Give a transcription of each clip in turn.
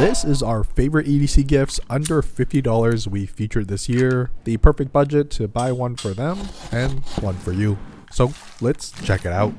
This is our favorite EDC gifts under $50 we featured this year. The perfect budget to buy one for them and one for you. So let's check it out.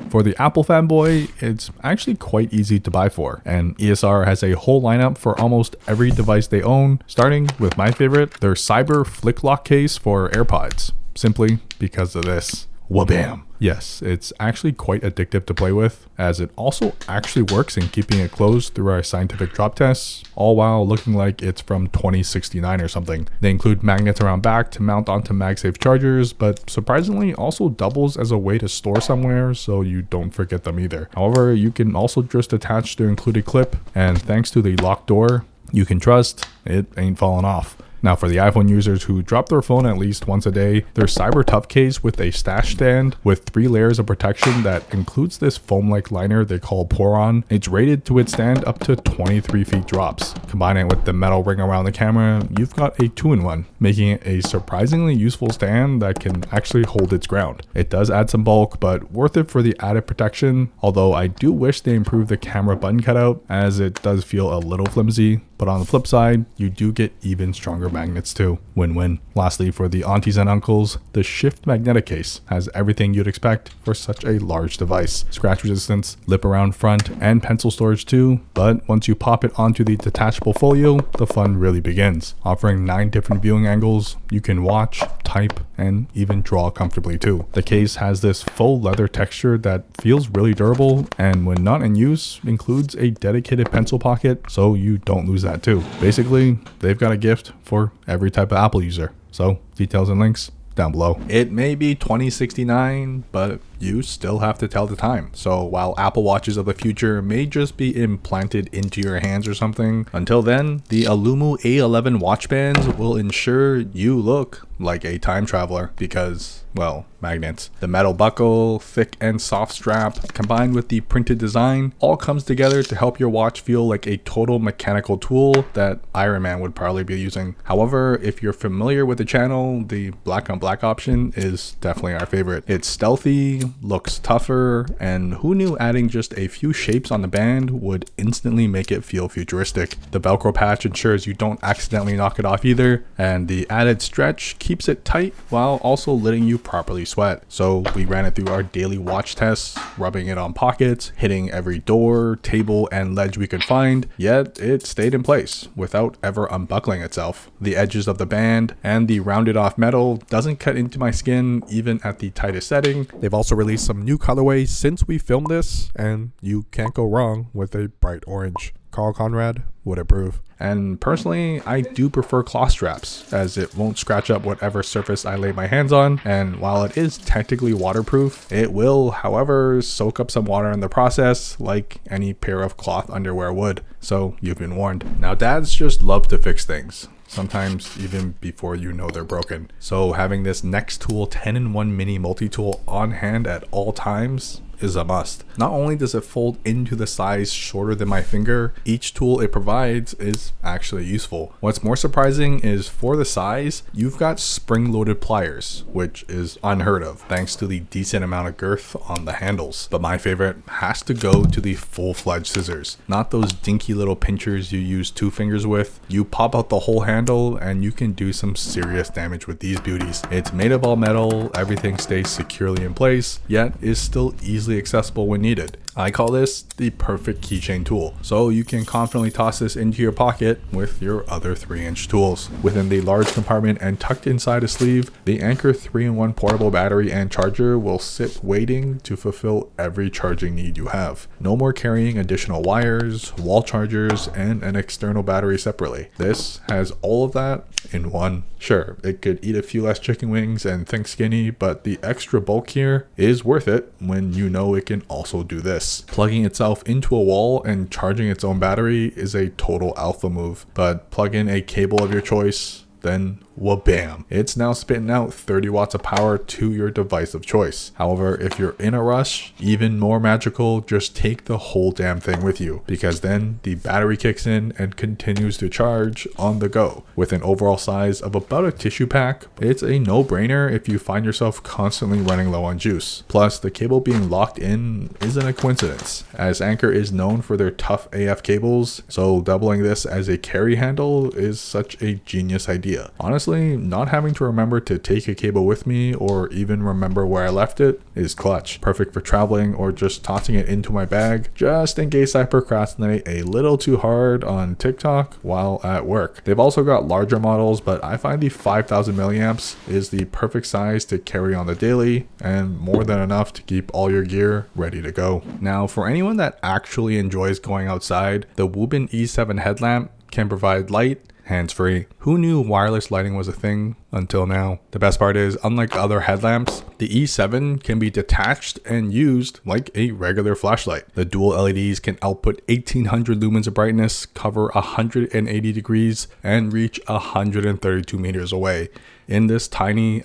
For the Apple fanboy, it's actually quite easy to buy for, and ESR has a whole lineup for almost every device they own, starting with my favorite, their Cyber FlickLock case for AirPods, simply because of this. Wabam! Yes, it's actually quite addictive to play with, as it also actually works in keeping it closed through our scientific drop tests, all while looking like it's from 2069 or something. They include magnets around back to mount onto MagSafe chargers, but surprisingly also doubles as a way to store somewhere so you don't forget them either. However, you can also just attach the included clip, and thanks to the locked door, you can trust it ain't falling off. Now for the iPhone users who drop their phone at least once a day, their Cyber Tough case with a stash stand with 3 layers of protection that includes this foam-like liner they call Poron. It's rated to withstand up to 23 feet drops. Combine it with the metal ring around the camera, you've got a 2-in-1, making it a surprisingly useful stand that can actually hold its ground. It does add some bulk, but worth it for the added protection, although I do wish they improved the camera button cutout, as it does feel a little flimsy. But on the flip side, you do get even stronger magnets too. Win-win. Lastly, for the aunties and uncles, the Shift Magnetic case has everything you'd expect for such a large device. Scratch resistance, lip around front, and pencil storage too. But once you pop it onto the detachable folio, the fun really begins. Offering 9 different viewing angles, you can watch, type, and even draw comfortably too. The case has this faux leather texture that feels really durable, and when not in use, includes a dedicated pencil pocket so you don't lose that too. Basically, they've got a gift for every type of Apple user. So details and links down below. It may be 2069, but you still have to tell the time. So while Apple Watches of the future may just be implanted into your hands or something, until then, the Aulumu A11 watch bands will ensure you look like a time traveler because, well, magnets. The metal buckle, thick and soft strap, combined with the printed design, all comes together to help your watch feel like a total mechanical tool that Iron Man would probably be using. However, if you're familiar with the channel, the black on black option is definitely our favorite. It's stealthy, looks tougher, and who knew adding just a few shapes on the band would instantly make it feel futuristic. The Velcro patch ensures you don't accidentally knock it off either, and the added stretch keeps it tight while also letting you properly sweat. So we ran it through our daily watch tests, rubbing it on pockets, hitting every door, table, and ledge we could find, yet it stayed in place without ever unbuckling itself. The edges of the band and the rounded off metal doesn't cut into my skin even at the tightest setting. They've also released some new colorways since we filmed this, and you can't go wrong with a bright orange. Carl Conrad would approve. And personally, I do prefer cloth straps, as it won't scratch up whatever surface I lay my hands on, and while it is technically waterproof, it will, however, soak up some water in the process, like any pair of cloth underwear would. So you've been warned. Now dads just love to fix things, sometimes even before you know they're broken. So having this Nextool 10-in-1 mini multi-tool on hand at all times is a must. Not only does it fold into the size shorter than my finger, each tool it provides is actually useful. What's more surprising is for the size, you've got spring-loaded pliers, which is unheard of thanks to the decent amount of girth on the handles. But my favorite has to go to the full-fledged scissors. Not those dinky little pinchers you use 2 fingers with. You pop out the whole handle and you can do some serious damage with these beauties. It's made of all metal, everything stays securely in place, yet is still easily accessible when needed. I call this the perfect keychain tool, so you can confidently toss this into your pocket with your other 3-inch tools. Within the large compartment and tucked inside a sleeve, the Anker 3-in-1 portable battery and charger will sit waiting to fulfill every charging need you have. No more carrying additional wires, wall chargers, and an external battery separately. This has all of that in one. Sure, it could eat a few less chicken wings and think skinny, but the extra bulk here is worth it when you know it can also do this. Plugging itself into a wall and charging its own battery is a total alpha move, but plug in a cable of your choice then wha-bam, it's now spitting out 30 watts of power to your device of choice. However, if you're in a rush, even more magical, just take the whole damn thing with you, because then the battery kicks in and continues to charge on the go. With an overall size of about a tissue pack, it's a no-brainer if you find yourself constantly running low on juice. Plus, the cable being locked in isn't a coincidence, as Anker is known for their tough AF cables, so doubling this as a carry handle is such a genius idea. Honestly, not having to remember to take a cable with me or even remember where I left it is clutch. Perfect for traveling or just tossing it into my bag just in case I procrastinate a little too hard on TikTok while at work. They've also got larger models, but I find the 5000 milliamps is the perfect size to carry on the daily and more than enough to keep all your gear ready to go. Now, for anyone that actually enjoys going outside, the Wuben E7 Headlamp can provide light hands-free. Who knew wireless lighting was a thing until now? The best part is, unlike other headlamps, the E7 can be detached and used like a regular flashlight. The dual LEDs can output 1800 lumens of brightness, cover 180 degrees, and reach 132 meters away in this tiny,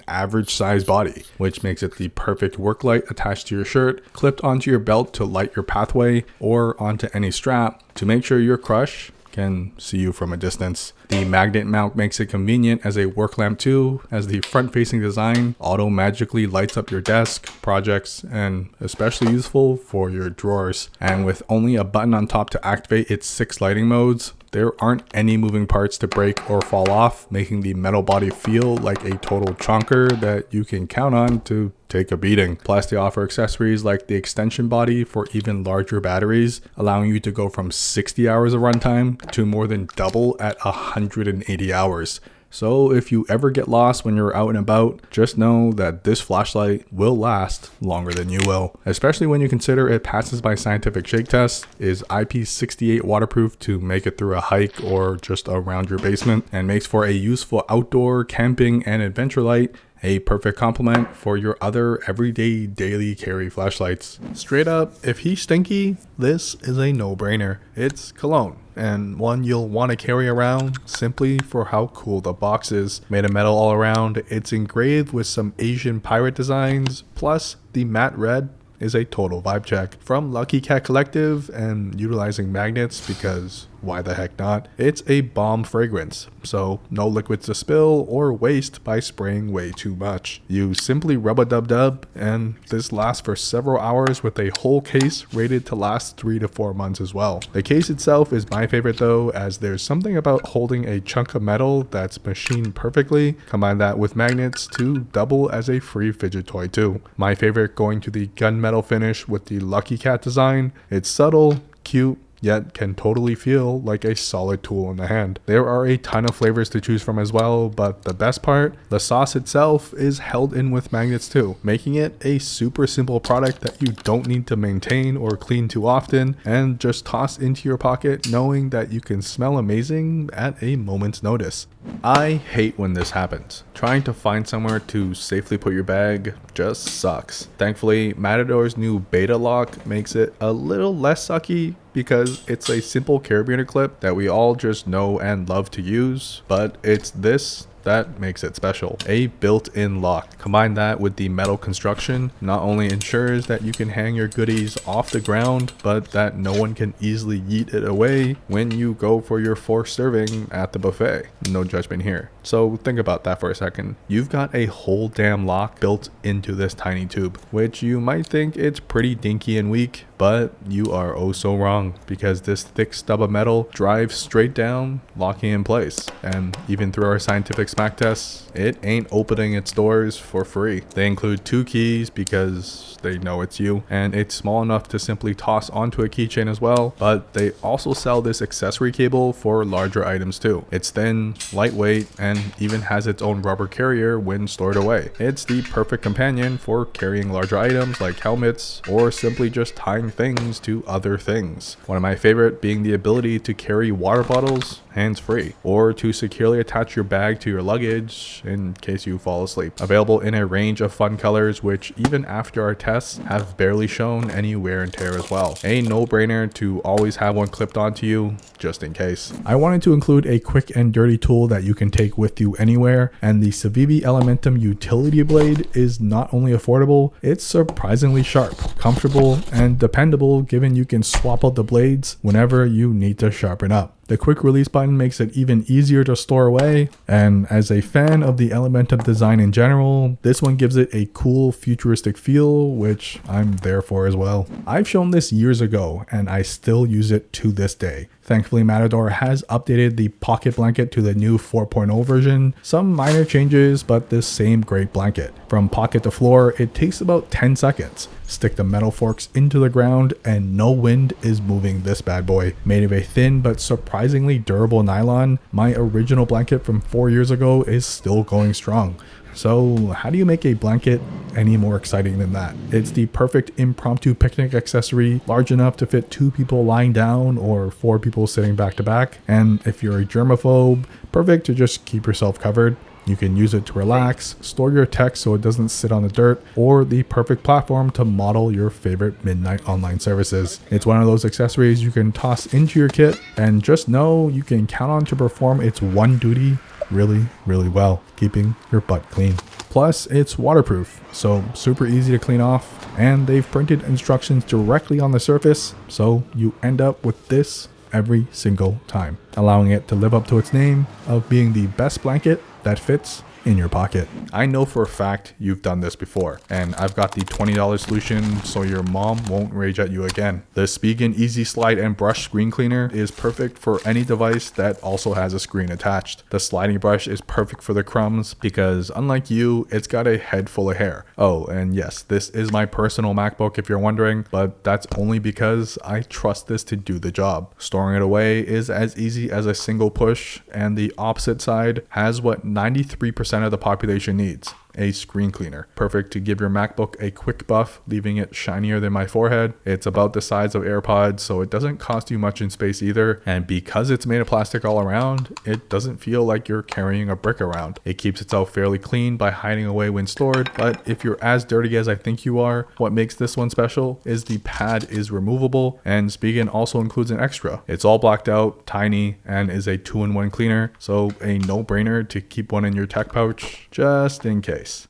average size body, which makes it the perfect work light attached to your shirt, clipped onto your belt to light your pathway, or onto any strap to make sure your crush can see you from a distance. The magnet mount makes it convenient as a work lamp too, as the front-facing design auto magically lights up your desk, projects, and especially useful for your drawers. And with only a button on top to activate its 6 lighting modes, there aren't any moving parts to break or fall off, making the metal body feel like a total chonker that you can count on to take a beating. Plus, they offer accessories like the extension body for even larger batteries, allowing you to go from 60 hours of runtime to more than double at 180 hours. So if you ever get lost when you're out and about, just know that this flashlight will last longer than you will. Especially when you consider it passes my scientific shake test, is IP68 waterproof to make it through a hike or just around your basement, and makes for a useful outdoor, camping, and adventure light. A perfect complement for your other everyday daily carry flashlights. Straight up, if he's stinky, this is a no-brainer. It's cologne, and one you'll want to carry around simply for how cool the box is. Made of metal all around, it's engraved with some Asian pirate designs, plus the matte red is a total vibe check. From Lucky Cat Collective and utilizing magnets, because why the heck not? It's a bomb fragrance, so no liquids to spill or waste by spraying way too much. You simply rub a dub-dub, and this lasts for several hours with a whole case rated to last 3 to 4 months as well. The case itself is my favorite though, as there's something about holding a chunk of metal that's machined perfectly. Combine that with magnets to double as a free fidget toy too. My favorite going to the gunmetal finish with the Lucky Cat design. It's subtle, cute, yet can totally feel like a solid tool in the hand. There are a ton of flavors to choose from as well, but the best part, the sauce itself is held in with magnets too, making it a super simple product that you don't need to maintain or clean too often, and just toss into your pocket knowing that you can smell amazing at a moment's notice. I hate when this happens. Trying to find somewhere to safely put your bag just sucks. Thankfully, Matador's new BetaLock makes it a little less sucky, because it's a simple carabiner clip that we all just know and love to use, but it's this that makes it special. A built-in lock. Combine that with the metal construction, not only ensures that you can hang your goodies off the ground, but that no one can easily yeet it away when you go for your 4th serving at the buffet. No judgment here. So think about that for a second. You've got a whole damn lock built into this tiny tube, which you might think it's pretty dinky and weak, but you are oh so wrong, because this thick stub of metal drives straight down, locking in place. And even through our scientific smack tests, it ain't opening its doors for free. They include 2 keys because they know it's you, and it's small enough to simply toss onto a keychain as well, but they also sell this accessory cable for larger items too. It's thin, lightweight, and even has its own rubber carrier when stored away. It's the perfect companion for carrying larger items like helmets, or simply just tying things to other things. One of my favorite being the ability to carry water bottles hands-free, or to securely attach your bag to your luggage in case you fall asleep. Available in a range of fun colors, which even after our tests have barely shown any wear and tear as well. A no-brainer to always have one clipped onto you just in case. I wanted to include a quick and dirty tool that you can take with you anywhere, and the CIVIVI Elementum utility blade is not only affordable, it's surprisingly sharp, comfortable, and dependable, given you can swap out the blades whenever you need to sharpen up. The quick release button makes it even easier to store away, and as a fan of the Elementum design in general, this one gives it a cool futuristic feel, which I'm there for as well. I've shown this years ago, and I still use it to this day. Thankfully, Matador has updated the pocket blanket to the new 4.0 version. Some minor changes, but the same great blanket. From pocket to floor, it takes about 10 seconds. Stick the metal forks into the ground and no wind is moving this bad boy. Made of a thin but surprisingly durable nylon, my original blanket from 4 years ago is still going strong. So how do you make a blanket any more exciting than that? It's the perfect impromptu picnic accessory, large enough to fit 2 people lying down or 4 people sitting back to back. And if you're a germaphobe, perfect to just keep yourself covered. You can use it to relax, store your tech so it doesn't sit on the dirt, or the perfect platform to model your favorite midnight online services. It's one of those accessories you can toss into your kit and just know you can count on to perform its one duty really well, keeping your butt clean. Plus, it's waterproof, so super easy to clean off, and they've printed instructions directly on the surface, so you end up with this every single time, allowing it to live up to its name of being the best blanket that fits in your pocket. I know for a fact you've done this before, and I've got the $20 solution so your mom won't rage at you again. The Spigen Easy Slide and Brush Screen Cleaner is perfect for any device that also has a screen attached. The sliding brush is perfect for the crumbs because unlike you, it's got a head full of hair. Oh, and yes, this is my personal MacBook if you're wondering, but that's only because I trust this to do the job. Storing it away is as easy as a single push, and the opposite side has what 93% of the population needs: a screen cleaner. Perfect to give your MacBook a quick buff, leaving it shinier than my forehead. It's about the size of AirPods, so it doesn't cost you much in space either. And because it's made of plastic all around, it doesn't feel like you're carrying a brick around. It keeps itself fairly clean by hiding away when stored, but if you're as dirty as I think you are, what makes this one special is the pad is removable, and Spigen also includes an extra. It's all blacked out, tiny, and is a 2-in-1 cleaner, so a no-brainer to keep one in your tech pouch just in case.